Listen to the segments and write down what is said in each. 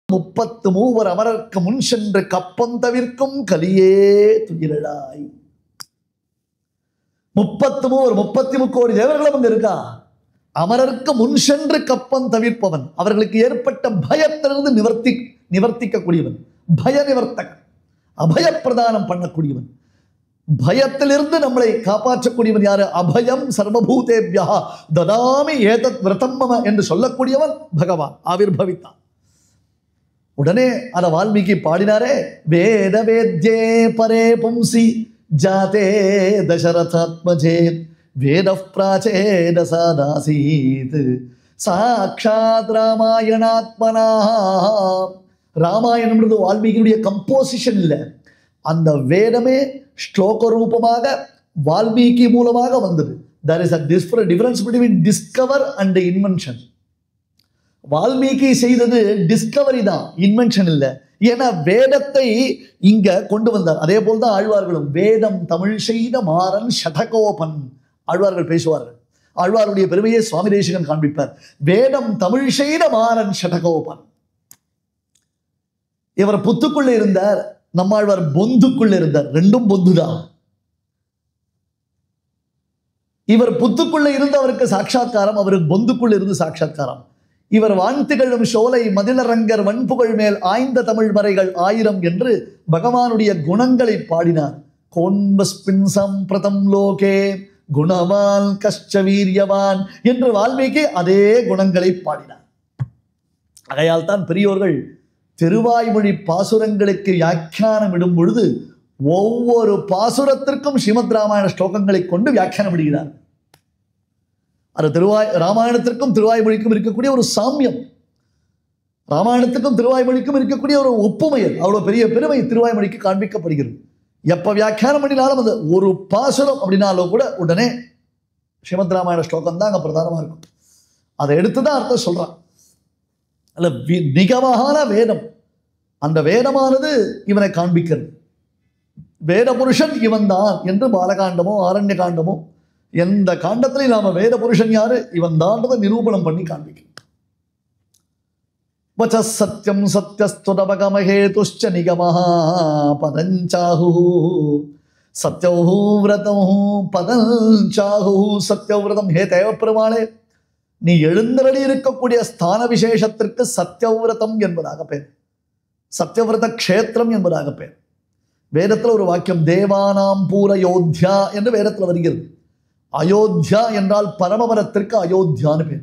33 அமரர்க்கு முன் சென்று கப்பம் தவிர்க்கும் கலியே துயிலழாய். 33 கோடி தேவர்களும் அங்க இருக்கா. அமரர்க்கு முன் சென்று கப்பம் தவிர்ப்பவன், அவர்களுக்கு ஏற்பட்ட பயத்திலிருந்து நிவர்த்திக்கக்கூடியவன், பய நிவர்த்தகன், அபயப்பிரதானம் பண்ணக்கூடியவன், பயத்திலிருந்து நம்மளை காப்பாற்றக்கூடியவன் யாரு? அபயம் சர்வபூதேபியா ததாமி ஏதத் விரதம் மம என்று சொல்லக்கூடியவன் பகவான் ஆவிர்பவித்தான். உடனே அத வால்மீகி பாடினாரே, வேத வேத்யே பரே பும்சி ஜாதே தசரதாத்மஜே வேத பிராச்சேத சாதாசீத் சாக்ஷாத் ராமாயணாத்மனா. ராமாயணம்ன்றது வால்மீகியுடைய கம்போசிஷன் இல்லை, அந்த வேதமே ஸ்லோக ரூபமாக வால்மீகி மூலமாக வந்தது. There is a difference between discover and invention. Valmiki செய்தது டிஸ்கவரி தான், இன்வென்ஷன் இல்லை. ஏன்னா வேதத்தை இங்க கொண்டு வந்தார். அதே போல்தான் ஆழ்வார்களும், வேதம் தமிழ் செய்த மாறன் ஷடகோபன். ஆழ்வார்கள் பேசுவார்கள், ஆழ்வாருடைய பெருமையை சுவாமி தேசிகன் காண்பிப்பார். வேதம் தமிழ் செய்த மாறன் ஷடகோபன். இவர் புத்துக்குள்ள இருந்தார், நம்மாழ்வார் பொந்துக்குள்ள இருந்தார். ரெண்டும் பொந்துதான். இவர் புத்துக்குள்ள இருந்து அவருக்கு சாட்சாத்காரம், அவருக்கு பொந்துக்குள்ள இருந்து சாட்சாத்காரம். இவர் வான்திகழும் சோலை மதிலரங்கர் வன்புகழ் மேல் ஆய்ந்த தமிழ் மறைகள் 1000 என்று பகவானுடைய குணங்களை பாடினார். கோன்பஸ்பின் சம்பிரதம் லோகே குணவான் கஷ்ட வீரியவான் என்று வால்மீகி அதே குணங்களை பாடினார். ஆகையால் தான் பெரியோர்கள் திருவாய்மொழி பாசுரங்களுக்கு வியாக்கியானம் இடும் பொழுது ஒவ்வொரு பாசுரத்திற்கும் ஸ்ரீமத் ராமாயண ஸ்லோகங்களை கொண்டு வியாக்கியானம் இடுகிறார். அது ராமாயணத்திற்கும் திருவாய்மொழிக்கும் இருக்கக்கூடிய ஒரு சாமியம், ராமாயணத்துக்கும் திருவாய்மொழிக்கும் இருக்கக்கூடிய ஒரு ஒப்புமையல், அவ்வளவு பெரிய பெருமை திருவாய்மொழிக்கு காண்பிக்கப்படுகிறது. எப்ப வியாக்கியானம் பண்ணினாலும் அது ஒரு பாசுரம் அப்படின்னாலும் கூட உடனே ஸ்ரீமத் ராமாயண ஸ்லோகம் தான் அங்க பிரதானமா இருக்கும். அதை எடுத்துதான் அர்த்தம் சொல்றான். அல்ல நிகமகான வேதம், அந்த வேதமானது இவனை காண்பிக்கிறது. வேத புருஷன் இவன் தான் என்று பாலகாண்டமோ ஆரண்ய காண்டமோ எந்த காண்டத்திலையும் நாம வேத புருஷன் யாரு இவன் தான் நிரூபணம் பண்ணி காண்பிக்கிறோம். வச்ச சத்யம் சத்யஸ்துதபகமஹேதுஷ்ச நிகமஹா பதஞ்சாஹு சத்யௌ விரதௌ பதஞ்சாஹு சத்யவிரதம். ஹே தேவப்பெருமாளே, நீ எழுந்தருளி இருக்கக்கூடிய ஸ்தான விசேஷத்திற்கு சத்யவிரதம் என்பதாக பேர், சத்யவிரத க்ஷேத்திரம் என்பதாக பேர். வேதத்தில் ஒரு வாக்கியம் தேவானாம் பூர யோத்யா என்று வேதத்தில் வருகிறது. அயோத்தியா என்றால் பரமபரத்திற்கு அயோத்தியான்னு பேர்.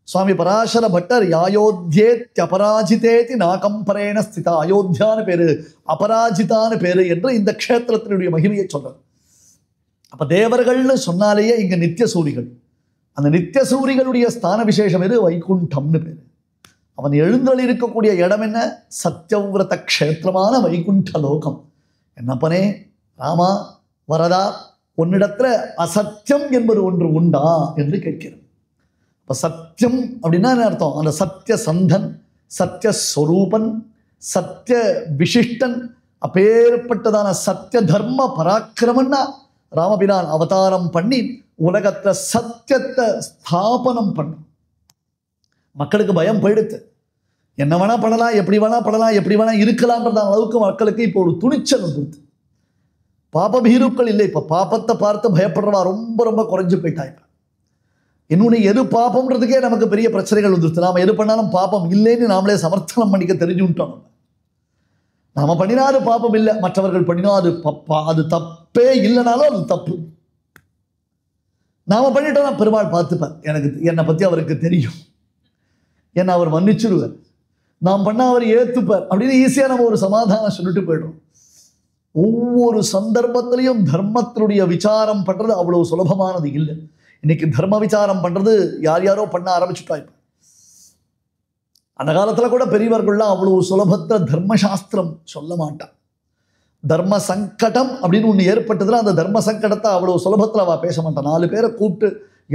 சுவாமி பராசர பட்டர் யாயோத்தியேத் அபராஜிதேதி நாகம்பரேன ஸ்திதா, அயோத்தியான்னு பேரு அபராஜிதான்னு பேரு என்று இந்த க்ஷேத்திரத்தினுடைய மகிமையை சொல்றார். அப்ப தேவர்கள்னு சொன்னாலேயே இங்க நித்திய சூரிகள், அந்த நித்திய சூரிகளுடைய ஸ்தான விசேஷம் எது? வைகுண்டம்னு பேரு. அவன் எழுந்தருளி இருக்கக்கூடிய இடம் என்ன? சத்யவிரத க்ஷேத்திரமான வைகுண்ட லோகம். என்னப்பனே ராமா வரதா, உன்னிடத்துல அசத்தியம் என்பது ஒன்று உண்டா என்று கேட்கிறேன். அப்ப சத்தியம் அப்படின்னா என்ன அர்த்தம்? அந்த சத்திய சந்தன், சத்திய ஸ்வரூபன், சத்திய விசிஷ்டன், அப்பேற்பட்டதான சத்திய தர்ம பராக்கிரமன்னா ராமபிரான் அவதாரம் பண்ணி உலகத்துல சத்தியத்தை ஸ்தாபனம் பண்ண மக்களுக்கு பயம் போயிடுத்து. என்ன வேணா பண்ணலாம், எப்படி வேணா பண்ணலாம், எப்படி வேணா இருக்கலாம்ன்ற அளவுக்கு மக்களுக்கு இப்போ ஒரு துணிச்சல் வந்துடுது. பாப பீருக்கள் இல்லை. இப்போ பாப்பத்தை பார்த்து பயப்படுறவா ரொம்ப ரொம்ப குறைஞ்சு போயிட்டா. இப்போ இன்னொன்று எது பாப்பம்ன்றதுக்கே நமக்கு பெரிய பிரச்சனைகள் வந்துடுது. நாம் எது பண்ணாலும் பாப்பம் இல்லைன்னு நாமளே சமர்த்தனம் பண்ணிக்க தெரிஞ்சுட்டோம். நாம பண்ணினா அது பாப்பம் இல்லை, மற்றவர்கள் பண்ணினா அது அது தப்பே இல்லைனாலும் அது தப்பு. நாம பண்ணிட்டோம்னா பெருமாள் பார்த்துப்பார், எனக்கு என்னை பற்றி அவருக்கு தெரியும், என்னை அவர் மன்னிச்சிருவார், நாம் பண்ண அவர் ஏற்றுப்பார் அப்படின்னு ஈஸியாக நம்ம ஒரு சமாதானம் சொல்லிட்டு போய்டும். ஒவ்வொரு சந்தர்ப்பத்திலையும் தர்மத்தினுடைய விசாரம் பண்றது அவ்வளவு சுலபமானது இல்லை. இன்னைக்கு தர்ம விசாரம் பண்றது யார் யாரோ பண்ண ஆரம்பிச்சுட்டா. இப்ப அந்த காலத்துல கூட பெரியவர்கள்லாம் அவ்வளவு சுலபத்தை தர்மசாஸ்திரம் சொல்ல மாட்டான். தர்ம சங்கடம் அப்படின்னு ஒன்று ஏற்பட்டதுல அந்த தர்ம சங்கடத்தை அவ்வளவு சுலபத்தில் அவள் பேச மாட்டான். 4 பேரை கூப்பிட்டு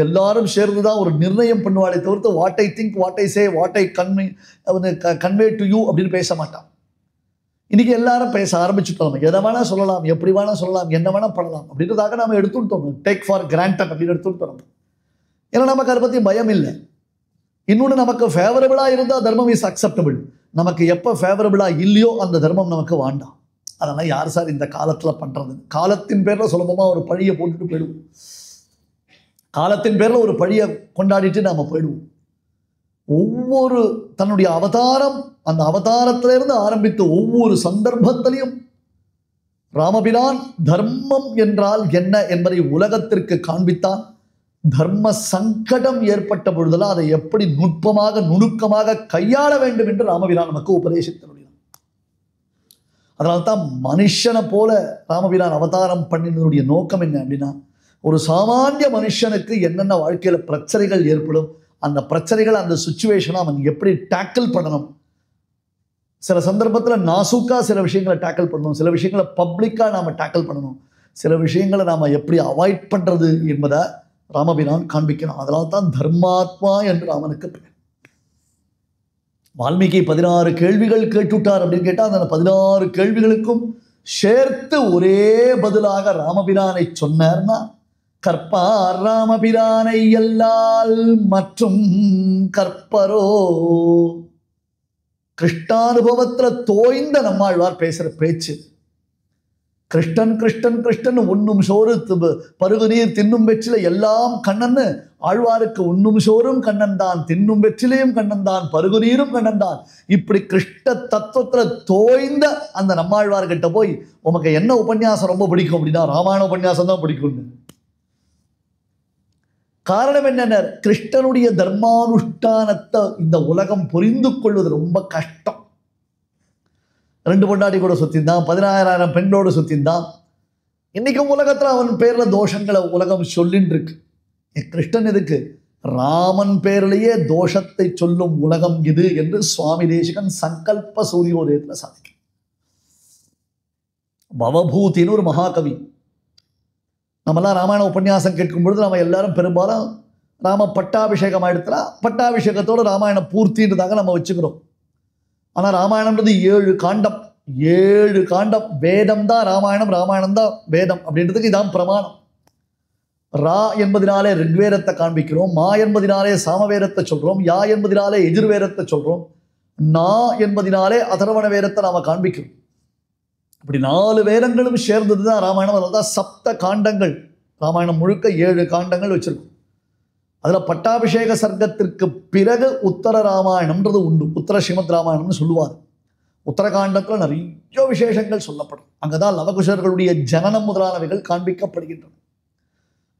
எல்லாரும் சேர்ந்து தான் ஒரு நிர்ணயம் பண்ணுவாளே தவிர்த்து what I think, what I say, what I convey to you அப்படின்னு பேச மாட்டான். இன்னைக்கு எல்லாரும் பேச ஆரம்பிச்சுட்டோம். எதை வேணா சொல்லலாம், எப்படி வேணா சொல்லலாம், என்ன வேணா பண்ணலாம் அப்படின்றதாக நம்ம எடுத்துட்டோம். டேக் ஃபார் கிராண்டட் அப்படின்னு எடுத்துட்டோம். ஏன்னா நமக்கு அதை பற்றி பயம் இல்லை. இன்னொன்று நமக்கு ஃபேவரபிளாக இருந்தால் தர்மம் இஸ் அக்செப்டபிள், நமக்கு எப்போ ஃபேவரபிளாக இல்லையோ அந்த தர்மம் நமக்கு வேண்டாம். அதெல்லாம் யார் சார் இந்த காலத்தில் பண்ணுறது? காலத்தின் பேரில் சுலபமாக ஒரு பழியை போட்டுட்டு போயிடுவோம். காலத்தின் பேரில் ஒரு பழியை கொண்டாடிட்டு நாம் போயிடுவோம். ஒவ்வொரு தன்னுடைய அவதாரம், அந்த அவதாரத்திலிருந்து ஆரம்பித்து ஒவ்வொரு சந்தர்ப்பத்திலையும் ராமபிரான் தர்மம் என்றால் என்ன என்பதை உலகத்திற்கு காண்பித்தான். தர்ம சங்கடம் ஏற்பட்ட பொழுதெல்லாம் அதை எப்படி நுட்பமாக நுணுக்கமாக கையாள வேண்டும் என்று ராமபிரான் நமக்கு உபதேசித்தருளினான். அதனால்தான் மனுஷனை போல ராமபிரான் அவதாரம் பண்ணினதுடைய நோக்கம் என்ன அப்படின்னா, ஒரு சாமானிய மனுஷனுக்கு என்னென்ன வாழ்க்கையில் பிரச்சனைகள் ஏற்படும், அந்த பிரச்சனைகள், அந்த சுச்சுவேஷனை அவன் எப்படி டேக்கிள் பண்ணணும். சில சந்தர்ப்பத்தில் நாசூக்கா சில விஷயங்களை டேக்கிள் பண்ணணும், சில விஷயங்களை பப்ளிக்காக நாம் டேக்கிள் பண்ணணும், சில விஷயங்களை நாம் எப்படி அவாய்ட் பண்ணுறது என்பதை ராமபிரான் காண்பிக்கணும். அதனால தான் தர்மாத்மா என்று ராமனுக்கு பெயர். வால்மீகி 16 கேள்விகள் கேட்டுட்டார் அப்படின்னு கேட்டால் அந்த 16 கேள்விகளுக்கும் சேர்த்து ஒரே பதிலாக ராமபிரானை சொன்னார்னா, கற்பார் ராமபிரானை எல்லால் மற்றும் கற்பரோ. கிருஷ்ணானுபவத்தில் தோய்ந்த நம்மாழ்வார் பேசுகிற பேச்சு. கிருஷ்ணன் கிருஷ்ணன் கிருஷ்ணன், உண்ணும் சோறு பருகு நீர் தின்னும் வெற்றில எல்லாம் கண்ணன்னு. ஆழ்வாருக்கு உண்ணும் சோறும் கண்ணன் தான், தின்னும் வெற்றிலையும் கண்ணன் தான், பருகு நீரும் கண்ணன் தான். இப்படி கிருஷ்ண தத்துவத்தில் தோய்ந்த அந்த நம்மாழ்வார்கிட்ட போய் உமக்கு என்ன உபன்யாசம் ரொம்ப பிடிக்கும் அப்படின்னா, ராமாயண உபன்யாசம் தான் பிடிக்கும்னு. காரணம் என்னென்ன? கிருஷ்ணனுடைய தர்மானுஷ்டானத்தை இந்த உலகம் புரிந்து கொள்வது ரொம்ப கஷ்டம். 2 பொண்டாட்டி கூட சுத்திந்தான், 16,000 பெண்ணோடு சுத்திந்தான். இன்னைக்கும் உலகத்தில் அவன் பேரில் தோஷங்களை உலகம் சொல்லின்னு இருக்கு. கிருஷ்ணன் எதுக்கு? ராமன் பேரிலேயே தோஷத்தை சொல்லும் உலகம் இது என்று சுவாமி தேசிகன் சங்கல்ப சூரியோதயத்தில் சாதிக்கும். பவபூதின்னு ஒரு மகாகவி. நம்மெல்லாம் ராமாயண உபன்யாசம் கேட்கும் பொழுது நம்ம எல்லாரும் பெரும்பாலும் ராம பட்டாபிஷேகம் ஆயிடுத்துனா பட்டாபிஷேகத்தோடு ராமாயணம் பூர்த்தின்றதாக நம்ம வச்சுக்கிறோம். ஆனால் ராமாயணம்ன்றது 7 காண்டம், 7 காண்டம். வேதம் தான் ராமாயணம், ராமாயணம் தான் வேதம் அப்படின்றதுக்கு இதான் பிரமாணம். ரா என்பதினாலே ரிக்வேதத்தை காண்பிக்கிறோம், மா என்பதினாலே சாமவேதத்தை சொல்கிறோம், யா என்பதினாலே எதிர்வேதத்தை சொல்கிறோம், நா என்பதினாலே அதர்வண வேதத்தை நாம் காண்பிக்கிறோம். இப்படி 4 வேதங்களும் சேர்ந்தது தான் ராமாயணம். அதனால தான் சப்த காண்டங்கள். ராமாயணம் முழுக்க 7 காண்டங்கள் வச்சிருக்கும். அதில் பட்டாபிஷேக சர்க்கத்திற்கு பிறகு உத்தர ராமாயணம்ன்றது உண்டு. உத்தர ஸ்ரீமத் ராமாயணம்னு சொல்லுவார். உத்தரகாண்டத்தில் நிறைய விசேஷங்கள் சொல்லப்படும். அங்கே தான் லவகுஷர்களுடைய ஜனனம் முதலானவைகள் காண்பிக்கப்படுகின்றன.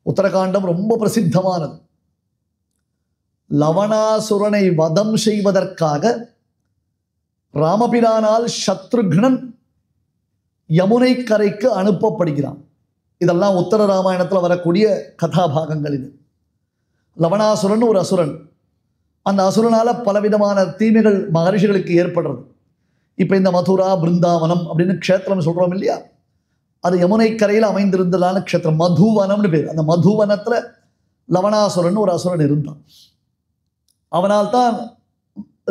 உத்தரகாண்டம் ரொம்ப பிரசித்தமானது. லவணாசுரனை வதம் செய்வதற்காக ராமபிரானால் சத்ருக்னன் யமுனை கரைக்கு அனுப்பப்படுகிறான். இதெல்லாம் உத்தர ராமாயணத்தில் வரக்கூடிய கதாபாகங்கள். இது லவணாசுரன் ஒரு அசுரன். அந்த அசுரனால பலவிதமான தீமைகள் மகரிஷிகளுக்கு ஏற்படுறது. இப்போ இந்த மதுரா பிருந்தாவனம் அப்படின்னு க்ஷேத்திரம் சொல்கிறோம் இல்லையா, அது யமுனை கரையில் அமைந்திருந்ததான க்ஷேத்திரம், மதுவனம்னு பேர். அந்த மதுவனத்தில் லவணாசுரன் ஒரு அசுரன் இருந்தான். அவனால் தான்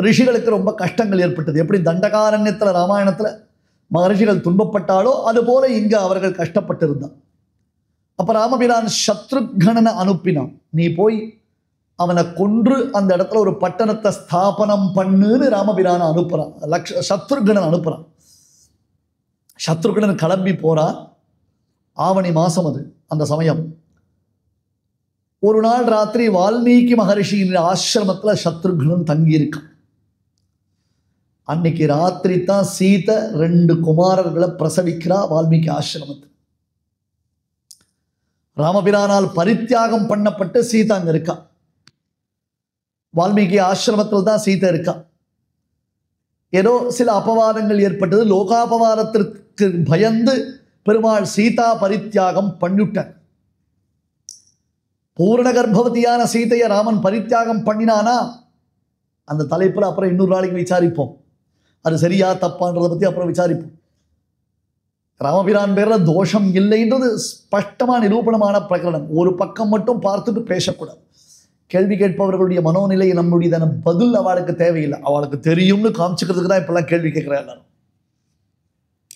ரிஷிகளுக்கு ரொம்ப கஷ்டங்கள் ஏற்பட்டது. எப்படி தண்டகாரண்யத்தில் ராமாயணத்தில் மகரிஷிகள் துன்பப்பட்டாலோ அதுபோல இங்கே அவர்கள் கஷ்டப்பட்டிருந்தான். அப்போ ராமபிரான் சத்ருக்னனை அனுப்பினான். நீ போய் அவனை கொன்று அந்த இடத்துல ஒரு பட்டணத்தை ஸ்தாபனம் பண்ணுன்னு ராமபிரானை அனுப்புகிறான். சத்ருக்னன் அனுப்புகிறான். சத்ருக்னன் கிளம்பி போகிறான். ஆவணி மாதம் அது. அந்த சமயம் ஒரு நாள் ராத்திரி வால்மீகி மகரிஷியின் ஆசிரமத்தில் சத்ருக்னன் தங்கியிருக்கான். அன்னைக்கு ராத்திரி தான் சீதை 2 குமாரர்களை பிரசவிக்கிறா வால்மீகி ஆசிரமத்தில். ராமபிரானால் பரித்தியாகம் பண்ணப்பட்டு சீதா அங்கே இருக்கா. வால்மீகி ஆசிரமத்தில் தான் சீதை இருக்கா. ஏதோ சில அபவாதங்கள் ஏற்பட்டது. லோகாபவாதத்திற்கு பயந்து பெருமாள் சீதா பரித்தியாகம் பண்ணிவிட்டார். பூரண கர்ப்பவதியான சீதையை ராமன் பரித்தியாகம் பண்ணினானா அந்த தலைப்பில் அப்புறம் இன்னொரு நாளைக்கு விசாரிப்போம். அது சரியா தப்பான்றதை பற்றி அப்புறம் விசாரிப்போம். ராமபிரான் பேரில் தோஷம் இல்லைன்றது ஸ்பஷ்டமாக நிரூபணமான பிரகடனம். ஒரு பக்கம் மட்டும் பார்த்துட்டு பேசக்கூடாது. கேள்வி கேட்பவர்களுடைய மனோநிலை நம்முடையதான பதில் அவளுக்கு தேவையில்லை. அவளுக்கு தெரியும்னு காமிச்சுக்கிறதுக்கு தான் இப்பெல்லாம் கேள்வி கேட்குறா எல்லாரும்.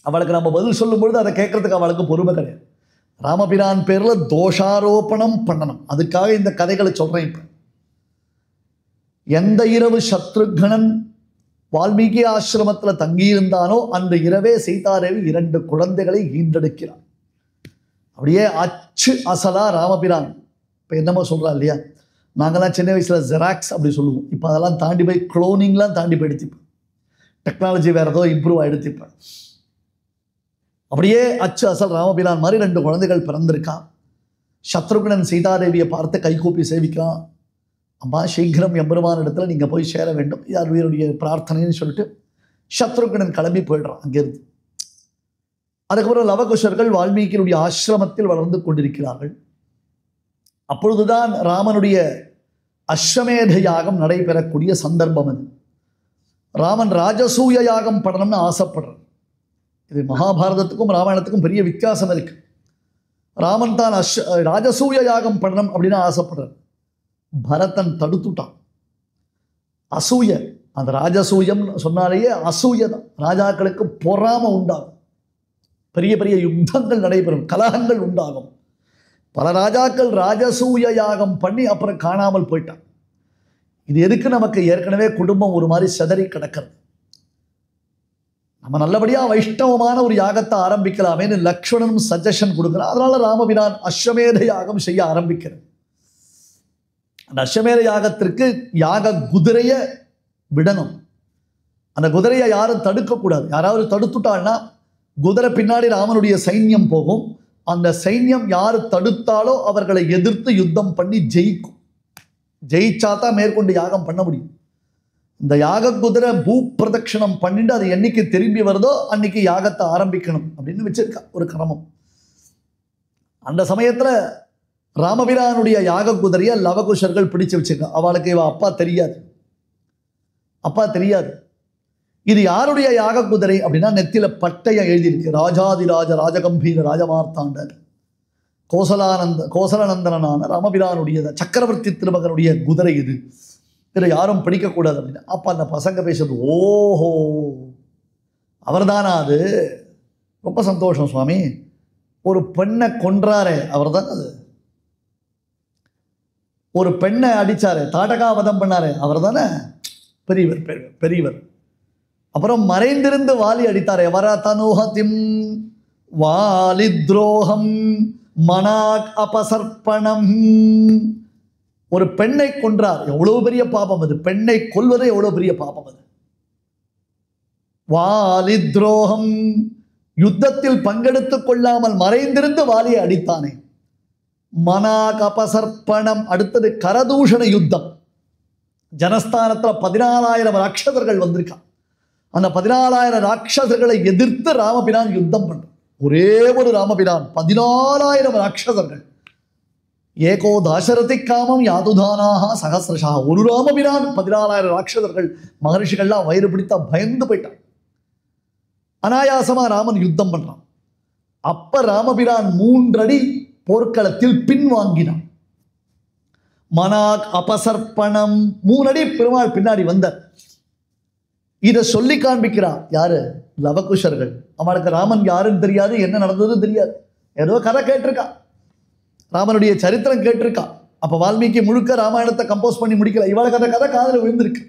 அவளுக்கு நம்ம பதில் சொல்லும்பொழுது அதை கேட்கறதுக்கு அவளுக்கு பொறுமை கிடையாது. ராமபிரான் பேரில் தோஷாரோபணம் பண்ணணும். அதுக்காக இந்த கதைகளை சொல்கிறேன். இப்போ எந்த இரவு சத்ருக்னன் வால்மீகி ஆசிரமத்தில் தங்கியிருந்தானோ அந்த இரவே சீதாதேவி 2 குழந்தைகளை ஈன்றெடுக்கிறார். அப்படியே அச்சு அசலா ராமபிரான். இப்போ என்னமோ சொல்கிறா இல்லையா, நாங்கள்லாம் சின்ன வயசில் ஜெராக்ஸ் அப்படி சொல்லுவோம். இப்போ அதெல்லாம் தாண்டி போய் குளோனிங்லாம் தாண்டி போயிடுச்சு. இப்போ டெக்னாலஜி வேறு ஏதோ இம்ப்ரூவ் ஆகிடுச்சு. இப்போ அப்படியே அச்சு அசல் ராமபிரான் மாதிரி 2 குழந்தைகள் பிறந்திருக்கான். சத்ருகுணன் சீதாதேவியை பார்த்து கைகூப்பி சேவிக்கிறான். அம்மா சீக்கிரம் எம்பெருமான இடத்துல நீங்கள் போய் சேர வேண்டும், யாருடைய பிரார்த்தனைன்னு சொல்லிட்டு சத்ருகுணன் கிளம்பி போயிடுறான் அங்கேருந்து. அதுக்கப்புறம் லவகுஷர்கள் வால்மீகியினுடைய ஆசிரமத்தில் வளர்ந்து கொண்டிருக்கிறார்கள். அப்பொழுதுதான் ராமனுடைய அஸ்வமேத யாகம் நடைபெறக்கூடிய சந்தர்ப்பம் அது. ராமன் ராஜசூய யாகம் பண்ணணும்னு ஆசைப்படுறார். இது மகாபாரதத்துக்கும் ராமாயணத்துக்கும் பெரிய வித்தியாசம் இருக்கு. ராமன் தான் ராஜசூய யாகம் பண்ணணும் அப்படின்னு ஆசைப்படுறார். பரதன் தடுத்துட்டான். அசூய, அந்த ராஜசூயம் சொன்னாலேயே அசூய தான். ராஜாக்களுக்கு பொறாம உண்டாகும், பெரிய பெரிய யுத்தங்கள் நடைபெறும், கலகங்கள் உண்டாகும். பல ராஜாக்கள் ராஜசூய யாகம் பண்ணி அப்புறம் காணாமல் போயிட்டான். இது எதுக்கு? நமக்கு ஏற்கனவே குடும்பம் ஒரு மாதிரி செதறி கிடக்கிறது. நம்ம நல்லபடியாக வைஷ்ணவமான ஒரு யாகத்தை ஆரம்பிக்கலாமேன்னு லக்ஷ்மணனும் சஜஷன் கொடுக்குறான். அதனால ராமபிரான் அஸ்வமேத யாகம் செய்ய ஆரம்பிக்கிறார். அந்த அஸ்வமேத யாகத்திற்கு யாக குதிரையை விடணும். அந்த குதிரையை யாரும் தடுக்கக்கூடாது. யாராவது தடுத்துட்டாள்னா குதிரை பின்னாடி ராமனுடைய சைன்யம் போகும். அந்த சைன்யம் யார் தடுத்தாலோ அவர்களை எதிர்த்து யுத்தம் பண்ணி ஜெயிக்கும். ஜெயிச்சா தான் மேற்கொண்டு யாகம் பண்ண முடியும். இந்த யாக குதிரை பூ பிரதட்சணம் பண்ணிட்டு அது என்னைக்கு திரும்பி வருதோ அன்னைக்கு யாகத்தை ஆரம்பிக்கணும் அப்படின்னு வச்சிருக்கா ஒரு கிரமம். அந்த சமயத்துல ராமபிரானுடைய யாக குதிரையை லவகுஷர்கள் பிடிச்சு வச்சிருக்கா. அவளுக்கு இவ அப்பா தெரியாது. இது யாருடைய யாக குதிரை அப்படின்னா நெத்தில பட்டையை எழுதியிருக்கு. ராஜாதிராஜ ராஜகம்பீர ராஜமார்த்தாண்டர் கோசலநந்தனான ராமபிரானுடைய சக்கரவர்த்தி திருமகனுடைய குதிரை இது. இதில் யாரும் பிடிக்கக்கூடாது அப்படின்னு. அப்போ அந்த பசங்க பேசுறது, ஓஹோ அவர்தானா அது, ரொம்ப சந்தோஷம் சுவாமி. ஒரு பெண்ணை கொன்றாரே அவர் தான் அது. ஒரு பெண்ணை அடிச்சாரு, தாட்டகாவதம் பண்ணாரு அவர் தானே பெரியவர். அப்புறம் மறைந்திருந்து வாலி அடித்தாரே, வர தனுஹதிம் வாலி துரோகம் மனாக் அபசர்ப்பணம். ஒரு பெண்ணை கொன்றார், எவ்வளவு பெரிய பாபம் அது. பெண்ணை கொல்வது எவ்வளவு பெரிய பாபம் அது. வாலி துரோகம், யுத்தத்தில் பங்கெடுத்துக் கொள்ளாமல் மறைந்திருந்து வாலியை அடித்தானே. மனாக் அபசர்ப்பணம். அடுத்தது கரதூஷண யுத்தம். ஜனஸ்தானத்தில் 14,000 ராட்சசர்கள் வந்திருக்கான். அந்த 14,000 ராட்சசர்களை எதிர்த்து ராமபிரான் யுத்தம் பண்ற. ஒரே ஒரு ராமபிரான் 14,000 ராட்சசர்கள். ஏகோ தாசரதி காமம் யாதுதானாக சகசிரஷா. ஒரு ராமபிரான் 14,000 ராட்சசர்கள். மகர்ஷிகள்லாம் வயிறு பிடித்தா பயந்து போயிட்டான். அனாயாசமா ராமன் யுத்தம் பண்றான். அப்ப ராமபிரான் 3 அடி போர்க்களத்தில் பின்வாங்கினான். மனாக் அபசர்ப்பணம். 3 அடி பெருமாள் பின்னாடி வந்தார். இதை சொல்லி காண்பிக்கிறான் யாரு? லவகுஷர்கள். அவனுக்கு ராமன் யாருன்னு தெரியாது, என்ன நடந்ததுன்னு தெரியாது. ஏதோ கதை கேட்டிருக்கா, ராமனுடைய சரித்திரம் கேட்டிருக்கா. அப்போ வால்மீகி முழுக்க ராமாயணத்தை கம்போஸ் பண்ணி முடிக்கல. இவளுக்கு அந்த கதை காதில் விழுந்திருக்கு.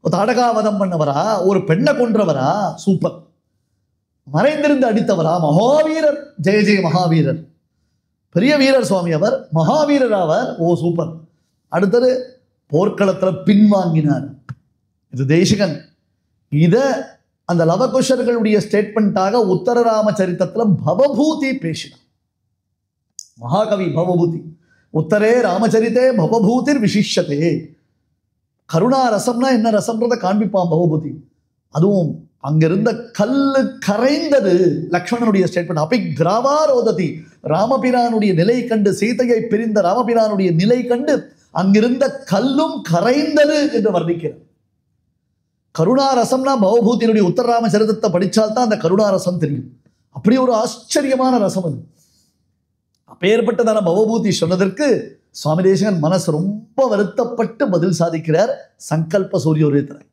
தாடகாவதம் பண்ணவரா, ஒரு பெண்ணை கொன்றவரா, சூப்பர். மறைந்திருந்து அடித்தவரா, மகாவீரர், ஜெய ஜெய மகாவீரர், பெரிய வீரர் சுவாமி அவர், மகாவீரர் அவர், ஓ சூப்பர். அடுத்தது போர்க்களத்தில் பின்வாங்கினார். இது தேசிகன். இதை அந்த லவகுஷர்களுடைய ஸ்டேட்மெண்ட்டாக உத்தர ராமச்சரித்தத்தில் பவபூதி பேசினான். மகாகவி பவபூதி. உத்தரே ராமச்சரித்தே பவபூதிர் விசிஷ்யத்தே. கருணா ரசம்னா என்ன ரசம்ன்றதை காண்பிப்பான் பவபூதி. அதுவும் அங்கிருந்த கல்லு கரைந்தது. லக்ஷ்மணனுடைய ஸ்டேட்மெண்ட். அப்படி கிராவாரோததி. ராமபிரானுடைய நிலை கண்டு, சீதையை பிரிந்த ராமபிரானுடைய நிலை கண்டு அங்கிருந்த கல்லும் கரைந்தது என்று வர்ணிக்கிறார். கருணாரசம்னா பவபூதியினுடைய உத்தரராம சரித்திரத்தை படித்தால்தான் அந்த கருணாரசம் தெரியும். அப்படி ஒரு ஆச்சரியமான ரசம் அது. அப்பேற்பட்டதான பவபூதி சொன்னதற்கு சுவாமி தேசிகன் மனசு ரொம்ப வருத்தப்பட்டு பதில் சாதிக்கிறார். சங்கல்ப சூரியோதயத்தில்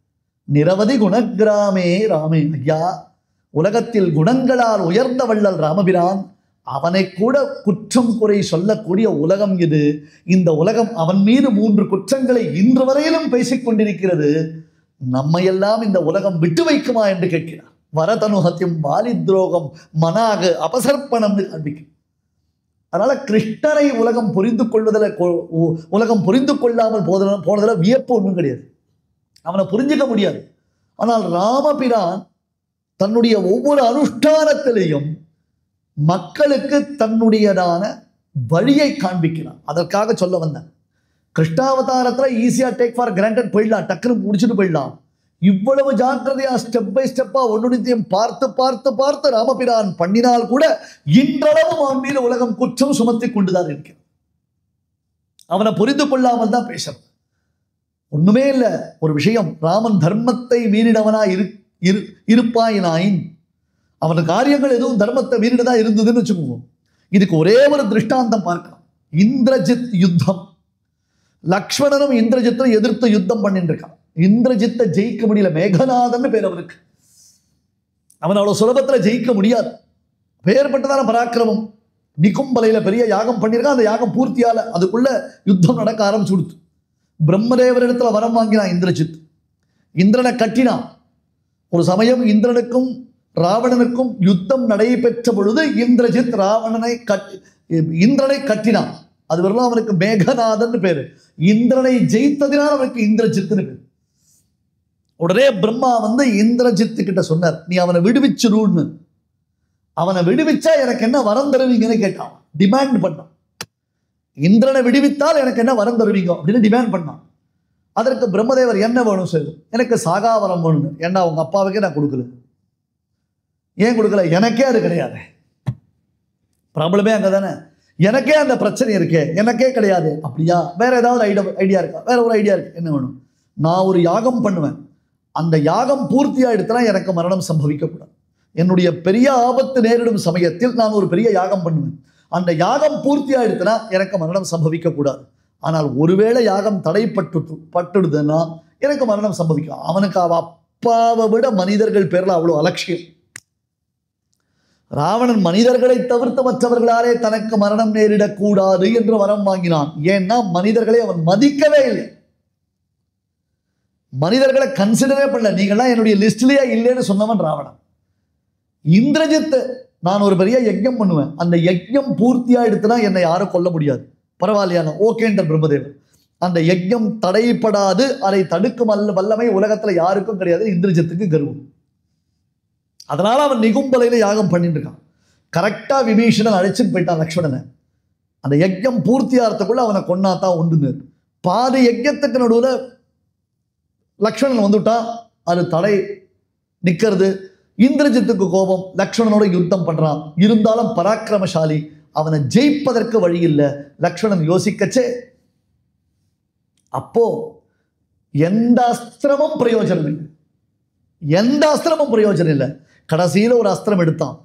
நிரவதி குணகிராமே ராமே. ஐயா, உலகத்தில் குணங்களால் உயர்ந்த வள்ளல் ராமபிரான், அவனை கூட குற்றம் குறை சொல்லக்கூடிய உலகம் இது. இந்த உலகம் அவன் மீது 3 குற்றங்களை இன்று வரையிலும் பேசிக்கொண்டிருக்கிறது. நம்மையெல்லாம் இந்த உலகம் விட்டு வைக்குமா என்று கேட்கிறார். வரதனுஹத்தியம் வாலி துரோகம் மனாக அபசர்ப்பணம்னு காண்பிக்கும். அதனால கிருஷ்ணரை உலகம் புரிந்து கொள்ளாமல் போனதில் வியப்பு ஒன்றும் கிடையாது. அவனை புரிஞ்சுக்க முடியாது. ஆனால் ராமபிரான் தன்னுடைய ஒவ்வொரு அனுஷ்டானத்திலையும் மக்களுக்கு தன்னுடையதான வழியை காண்பிக்கிறான். அதற்காக சொல்ல வந்தேன். கிருஷ்ணாவதாரத்தில் ஈஸியா டேக் ஃபார் கிராண்டட் போயிடலாம், டக்குன்னு முடிச்சுட்டு போயிடலாம். இவ்வளவு ஜாக்கிரதையா ஸ்டெப் பை ஸ்டெப்பா ஒன்றுத்தையும் பார்த்து பார்த்து பார்த்து ராமபிரான் பண்ணினால் கூட இன்றளவும் அவன் மீது உலகம் குற்றம் சுமத்தி கொண்டுதான் இருக்கிறது. அவனை புரிந்து கொள்ளாமல் தான் பேசணும். ஒண்ணுமே இல்லை. ஒரு விஷயம், ராமன் தர்மத்தை மீறினவனா இருப்பாயினாயின் அவன் காரியங்கள் எதுவும் தர்மத்தை மீறினதா இருந்ததுன்னு வச்சுக்கோங்க. இதுக்கு ஒரே ஒரு திருஷ்டாந்தம் பார்க்கலாம். இந்திரஜித் யுத்தம். லக்ஷ்மணனும் இந்திரஜித்தும் எதிர்த்து யுத்தம் பண்ணிட்டு இருக்கான். இந்திரஜித்தை ஜெயிக்க முடியல. மேகநாதன் பேர் அவனுக்கு. அவன் அவ்வளவு சுலபத்துல ஜெயிக்க முடியாது. பெயர்பட்டதான பராக்கிரமம். நிகும்பலையில பெரிய யாகம் பண்ணியிருக்கான். அந்த யாகம் பூர்த்தியால அதுக்குள்ள யுத்தம் நடக்க ஆரம்பிச்சு கொடுத்து பிரம்மதேவரிடத்துல வரம் வாங்கினான் இந்திரஜித். இந்திரனை கட்டினான். ஒரு சமயம் இந்திரனுக்கும் ராவணனுக்கும் யுத்தம் நடைபெற்ற பொழுது இந்திரஜித் இந்திரனை கட்டினான். அது வரலாம் அவனுக்கு மேகநாதன் பேரு. இந்திரனை ஜெயித்ததினால் அவனுக்கு இந்திரஜித்துன்னு பேரு. உடனே பிரம்மா வந்து இந்திரஜித்து கிட்ட சொன்னார், நீ அவனை விடுவிச்சுருன்னு. அவனை விடுவிச்சா எனக்கு என்ன வரம் தருவீங்கன்னு கேட்டான். டிமாண்ட் பண்ணான். இந்திரனை விடுவித்தால் எனக்கு என்ன வரம் தருவீங்க அப்படின்னு டிமாண்ட் பண்ணான். அதற்கு பிரம்மதேவர் என்ன வேணும் சொல்லு, எனக்கு சாகா வரம் வேணும்னு. ஏன்னா உங்க அப்பாவுக்கே நான் கொடுக்கல. ஏன் கொடுக்கல? எனக்கே அது கிடையாது. ப்ராப்ளமே அங்கே தானே. எனக்கே அந்த பிரச்சனை இருக்கே, எனக்கே கிடையாது. அப்படியா? வேற ஏதாவது ஐடியா இருக்கா? வேற ஒரு ஐடியா இருக்கு. என்ன வேணும்? நான் ஒரு யாகம் பண்ணுவேன். அந்த யாகம் பூர்த்தியா எடுத்தனா எனக்கு மரணம் சம்பவிக்கக்கூடாது. என்னுடைய பெரிய ஆபத்து நேரிடும் சமயத்தில் நான் ஒரு பெரிய யாகம் பண்ணுவேன். அந்த யாகம் பூர்த்தியா எடுத்தனா எனக்கு மரணம் சம்பவிக்கக்கூடாது. ஆனால் ஒருவேளை யாகம் தடைப்பட்டுடுதுன்னா எனக்கு மரணம் சம்பவிக்கும். அவனுக்கு அவ அப்பாவை விட மனிதர்கள் பேர்ல அவ்வளவு அலட்சியம். ராவணன் மனிதர்களை தவிர்த்து மற்றவர்களாலே தனக்கு மரணம் நேரிடக்கூடாது என்று வரம் வாங்கினான். ஏன்னா மனிதர்களை அவன் மதிக்கவே இல்லை. மனிதர்களை கன்சிடரே பண்ணல. நீங்கள்லாம் என்னுடைய லிஸ்ட்லயே இல்லைன்னு சொன்னவன் ராவணன். இந்திரஜித், நான் ஒரு பெரிய யஜ்யம் பண்ணுவேன். அந்த யஜ்யம் பூர்த்தியா எடுத்துனா என்னை யாரும் கொல்ல முடியாது. பரவாயில்லையான ஓகேன்ற பிரம்மதேவர். அந்த யஜ்யம் தடைப்படாது, அதை தடுக்கும் வல்லமை உலகத்துல யாருக்கும் கிடையாது. இந்திரஜித்துக்கு கர்வம். அதனால அவன் நிகும்பலையில யாகம் பண்ணிட்டு இருக்கான். கரெக்டா விபீஷணன் அழைச்சிட்டு போயிட்டான் லக்ஷ்மணனை. அந்த யஜ்யம் பூர்த்தியாகிறதுக்குள்ள அவனை கொன்னாதான் உண்டுன்னு. பாதி யஜ்யத்துக்கு நடுவுல லக்ஷ்மணன் வந்துட்டான். அது தடை நிக்கிறது. இந்திரஜித்துக்கு கோபம். லக்ஷ்மணனோட யுத்தம் பண்றான். இருந்தாலும் பராக்கிரமசாலி, அவனை ஜெயிப்பதற்கு வழி இல்லை. லக்ஷ்மணன் யோசிக்கச்சே அப்போ எந்த அஸ்திரமும் பிரயோஜனம் இல்லை. எந்த அஸ்திரமும் பிரயோஜனம் இல்லை. கடைசியில ஒரு அஸ்திரம் எடுத்தான்.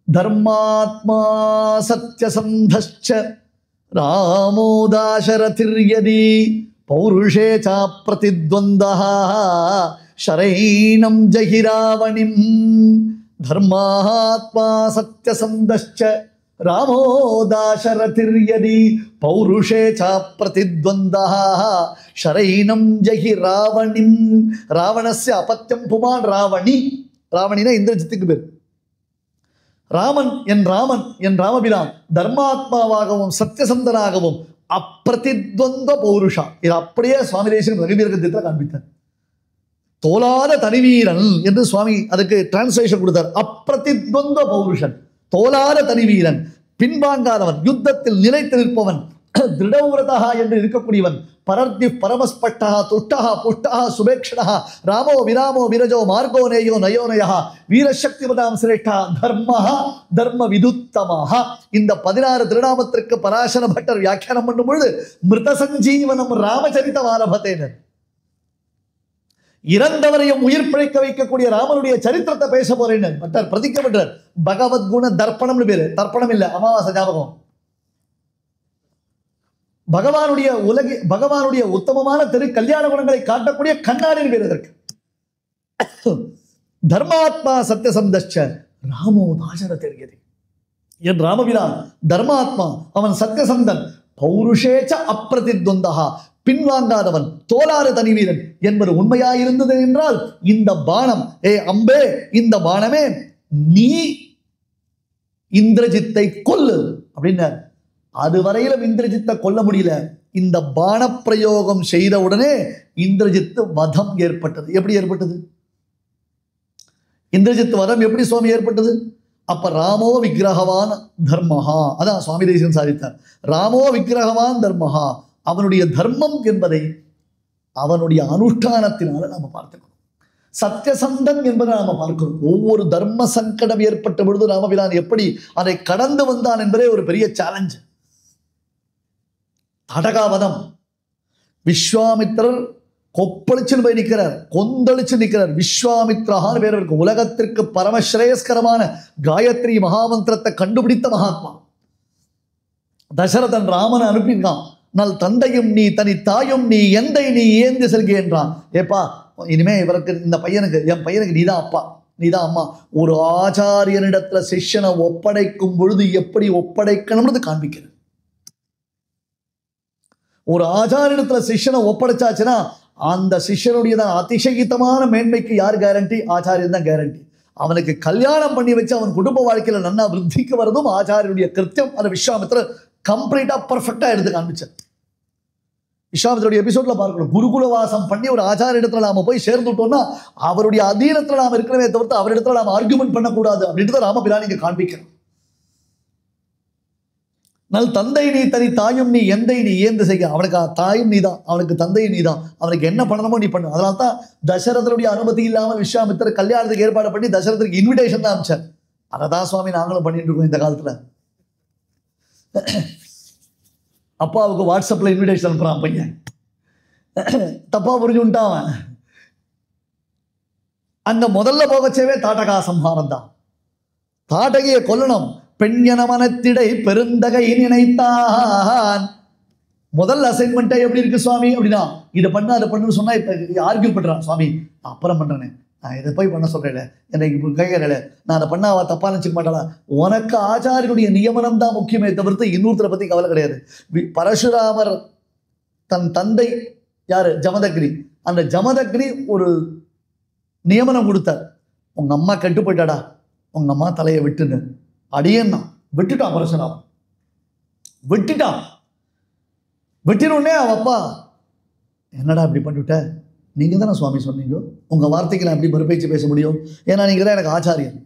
தர்மாத்மா சத்யசந்தஸ்ச ராமோ தாசரதிர்யதி பௌருஷே சா பிரதித்வந்தஹ ஷரைனம் ஜஹிராவணிம். தர்மாத்மா சத்யசந்தஸ்ச ராமோ தாசரதிர்யதி பௌருஷே சா பிரதித்வந்தஹ ஷரைனம் ஜஹிராவணிம். ராவணஸ்ய அபத்யம் புமான் ராவணி. ராவணினா இந்திரஜித்துக்கு பேர். ராமன் என் ராமபிரான் தர்மாத்மாவாகவும் சத்தியசந்தனாகவும் அப்பிரதித்வந்த பௌருஷா. இது அப்படியே சுவாமி தேசிகன் ரகுவீரகத்தில் காண்பித்தார். தோலாத தனிவீரன் என்று சுவாமி அதுக்கு டிரான்ஸ்லேஷன் கொடுத்தார். அப்பிரதித்வந்த பௌருஷன், தோலாத தனிவீரன், பின்வாங்காதவன், யுத்தத்தில் நிலைத்து நிற்பவன், திருடவிரதா என்று இருக்கக்கூடியவன், பரர்த்தி பரமஸ்பட்டா துஷ்டா புஷ்டா சுபேக்ஷணா ராமோ விராமோ விரஜோ மார்கோ நேயோ நயோனயா வீரசக்திபதாம் சிரேஷ்டா தர்மஹா தர்ம விதுத்தமாக. இந்த 16 திருநாமத்திற்கு பராசர பட்டர் வியாக்கியானம் பண்ணும் பொழுது மிருத சஞ்சீவனம் ராமச்சரித ஆரம்பத்தேனர். இறந்தவரையும் உயிர் பிழைக்க வைக்கக்கூடிய ராமனுடைய சரித்திரத்தை பேச போறேன். பட்டர் பிரதிக்க பட்டர் பகவத்குண தர்ப்பணம்னு பேரு. தர்ப்பணம் இல்லை, அமாவாசை ஞாபகம். பகவானுடைய உத்தமமான கல்யாண குணங்களை காட்டக்கூடிய கண்ணாடியின் பேர் இதற்கு. தர்மாத்மா சத்தியசந்தஸ்ச ராமோ தாசரதிர்யதி. என் ராமபிரான் தர்மாத்மா, அவன் சத்தியசந்தன். பௌருஷேச்ச அப்பிரதித்வந்தஹ, பின்வாங்காதவன், தோலாறு தனி வீரன் என்பது உண்மையாயிருந்தது என்றால் இந்த பானம், அம்பே இந்த பானமே நீ இந்திரஜித்தை கொல்லு அப்படின்னார். அதுவரையிலும் இந்திரஜித்தை கொல்ல முடியல. இந்த பானப்பிரயோகம் செய்த உடனே இந்திரஜித்து வதம் ஏற்பட்டது. எப்படி ஏற்பட்டது? இந்திரஜித் வதம் எப்படி சுவாமி ஏற்பட்டது? அப்ப ராமோ விக்கிரகவான் தர்மஹா, அதான் சுவாமி தேசிகன் சாதித்தார். ராமோ விக்கிரகவான் தர்மஹா, அவனுடைய தர்மம் என்பதை அவனுடைய அனுஷ்டானத்தினால நாம பார்த்துக்கணும். சத்தியசந்தன் என்பதை நாம பார்க்கிறோம். ஒவ்வொரு தர்ம சங்கடம் ஏற்பட்ட பொழுது ராமபிரான் எப்படி அதை கடந்து வந்தான் என்பதே ஒரு பெரிய சேலஞ்ச். தடகாவதம், விஸ்வாமித்திரர் கொப்பளிச்சு போய் நிற்கிறார், கொந்தளிச்சு நிற்கிறார். விஸ்வாமித்ரான்னு பேர் இருக்கு. உலகத்திற்கு பரமஸ்ரேயஸ்கரமான காயத்ரி மகாமந்திரத்தை கண்டுபிடித்த மகாத்மா. தசரதன் ராமனை அனுப்பினான். நல் தந்தையும் நீ, தனி தாயும் நீ, எந்தை நீ ஏந்தி செல்கின்றான். ஏப்பா இனிமே இவருக்கு, இந்த பையனுக்கு, என் பையனுக்கு நீதான் அப்பா, நீதான் அம்மா. ஒரு ஆச்சாரியனிடத்துல சிஷ்யனை ஒப்படைக்கும் பொழுது எப்படி ஒப்படைக்கணும்னு காண்பிக்கிறது. ஒரு ஆச்சாரியனிடத்துல சிஷ்யனை ஒப்படைச்சாச்சுன்னா அந்த சிஷ்யனுடைய தான் அதிசயித்தமான மேன்மைக்கு யார் கேரண்டி? ஆச்சாரியன் தான் கேரண்டி. அவனுக்கு கல்யாணம் பண்ணி வச்சு அவன் குடும்ப வாழ்க்கையில நன்னா விருத்திக்கு வரதும் ஆச்சாரியனுடைய கிருத்தியம். அதை விஸ்வாமித்திரர் கம்ப்ளீட்டா பர்ஃபெக்டா எடுத்து காண்பிச்சார். விஸ்வாமித்திரோட எபிசோட்ல பார்க்கணும். குருகுல வாசம் பண்ணி ஒரு ஆச்சாரிய இடத்துல நாம போய் சேர்ந்துட்டோம்னா அவருடைய அதீனத்துல நாம இருக்கிறவே தவிர்த்து அவரிடத்துல நாம ஆர்குமெண்ட் பண்ணக்கூடாது அப்படின்றத ராமபிரான் இங்க காண்பிக்கிறோம். நல் தந்தை நீ, தனி தாயும் நீ, எந்தை நீ ஏந்து செய்ய. அவனுக்கு தாயும் நீதான், அவனுக்கு தந்தையும் நீதான். அவனுக்கு என்ன பண்ணணுமோ நீ பண்ணு. அதனால தான் தசரதனுடைய அனுமதி இல்லாமல் விஸ்வாமித்திரர் கல்யாணத்துக்கு ஏற்பாடு பண்ணி தசரதற்கு இன்விடேஷன் தான் அனுப்பிச்சார். அதை தான் சுவாமி நாங்களும் பண்ணிட்டு இருக்கோம் இந்த காலத்துல. அப்பாவுக்கு வாட்ஸ்அப்ல இன்விடேஷன் அனுப்புறான் பையன், தப்பா புரிஞ்சுட்டான் அவன். அங்க முதல்ல போகச்சேவே தாட்டகா சம்ஹாரம் தான். தாட்டகையை கொல்லணும். பெண்யன மனத்திடை பெருந்தகை நினைத்தான். முதல் அசைன்மெண்ட்டே எப்படி இருக்கு சுவாமி அப்படின்னா, இதை பண்ணு அதை பண்ணுன்னு சொன்னா இப்ப ஆர்கியூ பண்றான். சுவாமி அப்புறம் பண்றேனே, நான் இதை போய் பண்ண சொல்றேன், எனக்கு கையறல, நான் அதை பண்ண அவ தப்பா நினைச்சுக்க மாட்டாளா? உனக்கு ஆச்சாரியனுடைய நியமனம் தான் முக்கியமே தவிர்த்து இன்னொருத்தரை பத்தி கவலை கிடையாது. பரசுராமர் தன் தந்தை யாரு? ஜமதக்னி. அந்த ஜமதக்னி ஒரு நியமனம் கொடுத்தார். உங்க அம்மா கெட்டு போயிட்டாடா, உங்க அம்மா தலையை விட்டுன்னு. அடியன்னா விட்டுட்டான் பரசுராமன். விட்டுட்டான். வெட்டினோடனே அவ அப்பா, என்னடா இப்படி பண்ணிவிட்ட? நீங்கள் தானே சுவாமி சொன்னீங்க, உங்கள் வார்த்தைக்கு நான் எப்படி மறுபேச்சு பேச முடியும்? ஏன்னா நீங்கள் தான் எனக்கு ஆச்சாரியன்.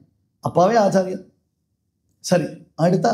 அப்பாவே ஆச்சாரியன். சரி, அடுத்தா